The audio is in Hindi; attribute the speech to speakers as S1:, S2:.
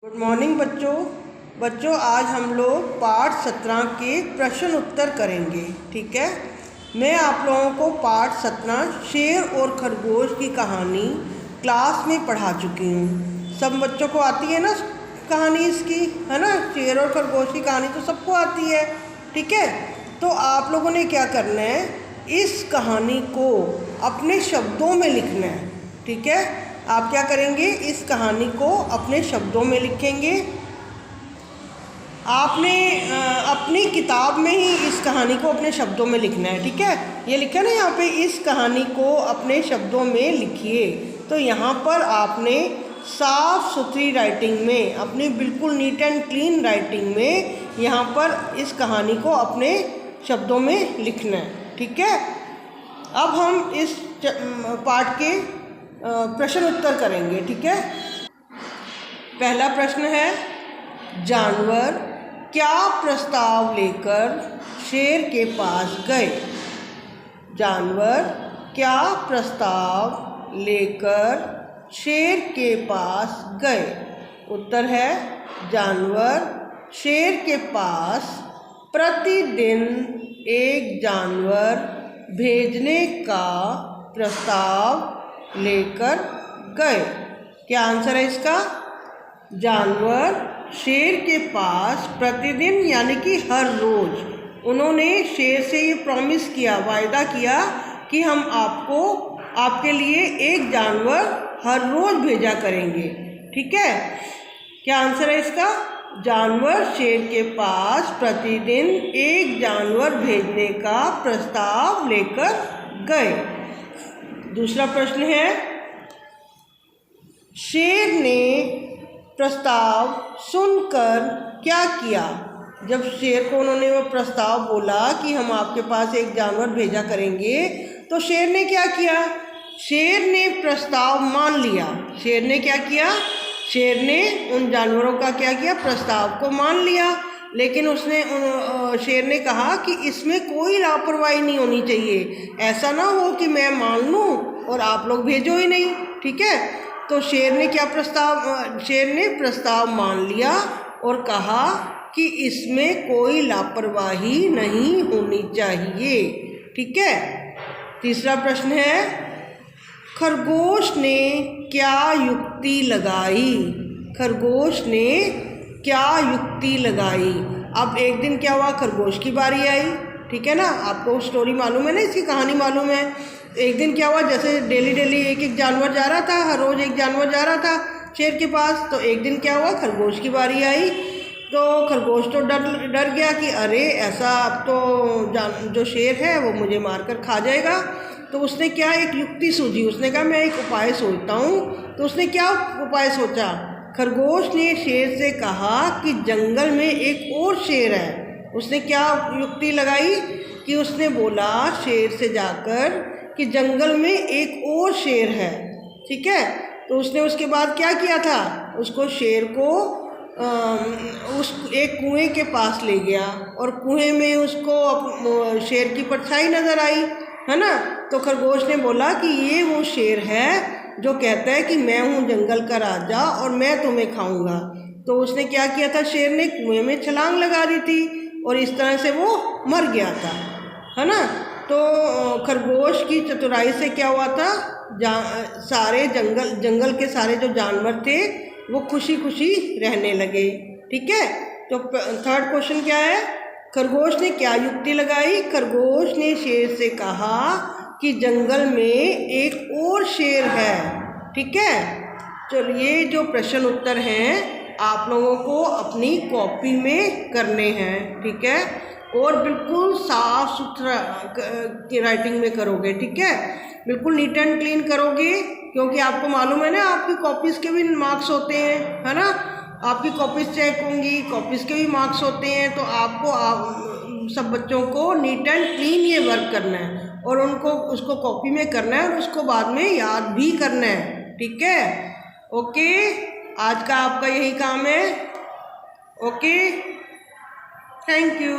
S1: गुड मॉर्निंग बच्चों आज हम लोग पाठ 17 के प्रश्न उत्तर करेंगे। ठीक है, मैं आप लोगों को पाठ 17 शेर और खरगोश की कहानी क्लास में पढ़ा चुकी हूँ। सब बच्चों को आती है ना कहानी इसकी, है ना। शेर और खरगोश की कहानी तो सबको आती है। ठीक है, तो आप लोगों ने क्या करना है, इस कहानी को अपने शब्दों में लिखना है। ठीक है, आप क्या करेंगे, इस कहानी को अपने शब्दों में लिखेंगे। आपने अपनी किताब में ही इस कहानी को अपने शब्दों में लिखना है। ठीक है, ये लिखा ना यहाँ पे, इस कहानी को अपने शब्दों में लिखिए। तो यहाँ पर आपने साफ सुथरी राइटिंग में, अपनी बिल्कुल नीट एंड क्लीन राइटिंग में यहाँ पर इस कहानी को अपने शब्दों में लिखना है। ठीक है, अब हम इस पाठ के प्रश्न उत्तर करेंगे। ठीक है, पहला प्रश्न है, जानवर क्या प्रस्ताव लेकर शेर के पास गए। जानवर क्या प्रस्ताव लेकर शेर के पास गए। उत्तर है, जानवर शेर के पास प्रतिदिन एक जानवर भेजने का प्रस्ताव लेकर गए। क्या आंसर है इसका? जानवर शेर के पास प्रतिदिन यानी कि हर रोज उन्होंने शेर से ये प्रॉमिस किया, वायदा किया कि हम आपके लिए एक जानवर हर रोज भेजा करेंगे। ठीक है, क्या आंसर है इसका? जानवर शेर के पास प्रतिदिन एक जानवर भेजने का प्रस्ताव लेकर गए। दूसरा प्रश्न है, शेर ने प्रस्ताव सुनकर क्या किया। जब शेर को उन्होंने वो प्रस्ताव बोला कि हम आपके पास एक जानवर भेजा करेंगे, तो शेर ने क्या किया? शेर ने प्रस्ताव मान लिया। शेर ने क्या किया? शेर ने उन जानवरों का क्या किया? प्रस्ताव को मान लिया। लेकिन शेर ने कहा कि इसमें कोई लापरवाही नहीं होनी चाहिए, ऐसा ना हो कि मैं मान लूँ और आप लोग भेजो ही नहीं। ठीक है, तो शेर ने प्रस्ताव मान लिया और कहा कि इसमें कोई लापरवाही नहीं होनी चाहिए। ठीक है, तीसरा प्रश्न है, खरगोश ने क्या युक्ति लगाई। खरगोश ने क्या युक्ति लगाई। अब एक दिन क्या हुआ, खरगोश की बारी आई। ठीक है ना, आपको स्टोरी मालूम है ना, इसकी कहानी मालूम है। एक दिन क्या हुआ, जैसे डेली एक जानवर जा रहा था, हर रोज एक जानवर जा रहा था शेर के पास। तो एक दिन क्या हुआ, खरगोश की बारी आई। तो खरगोश तो डर गया कि अरे ऐसा, अब तो जो शेर है वो मुझे मारकर खा जाएगा। तो उसने क्या, एक युक्ति सूझी। उसने कहा मैं एक उपाय सोचता हूँ। तो उसने क्या उपाय सोचा? खरगोश ने शेर से कहा कि जंगल में एक और शेर है। उसने क्या युक्ति लगाई कि उसने बोला शेर से जाकर कि जंगल में एक और शेर है। ठीक है, तो उसने उसके बाद क्या किया था, उसको शेर को उस एक कुएं के पास ले गया और कुएं में उसको शेर की परछाई नजर आई, है ना। तो खरगोश ने बोला कि ये वो शेर है जो कहता है कि मैं हूँ जंगल का राजा और मैं तुम्हें खाऊंगा। तो उसने क्या किया था, शेर ने कुएं में छलांग लगा दी थी और इस तरह से वो मर गया था, है ना। तो खरगोश की चतुराई से क्या हुआ था, सारे जंगल के सारे जो जानवर थे वो खुशी खुशी रहने लगे। ठीक है, तो थर्ड क्वेश्चन क्या है, खरगोश ने क्या युक्ति लगाई। खरगोश ने शेर से कहा कि जंगल में एक और शेर है। ठीक है, चलो ये जो प्रश्न उत्तर हैं आप लोगों को अपनी कॉपी में करने हैं। ठीक है, और बिल्कुल साफ सुथरा राइटिंग में करोगे। ठीक है, बिल्कुल नीट एंड क्लीन करोगे, क्योंकि आपको मालूम है ना आपकी कॉपीज़ के भी मार्क्स होते हैं, है ना। आपकी कॉपीज़ चेक होंगी, कॉपीज़ के भी मार्क्स होते हैं। तो आपको सब बच्चों को नीट एंड क्लीन ये वर्क करना है और उसको कॉपी में करना है और उसको बाद में याद भी करना है। ठीक है, ओके, आज का आपका यही काम है। Okay, thank you.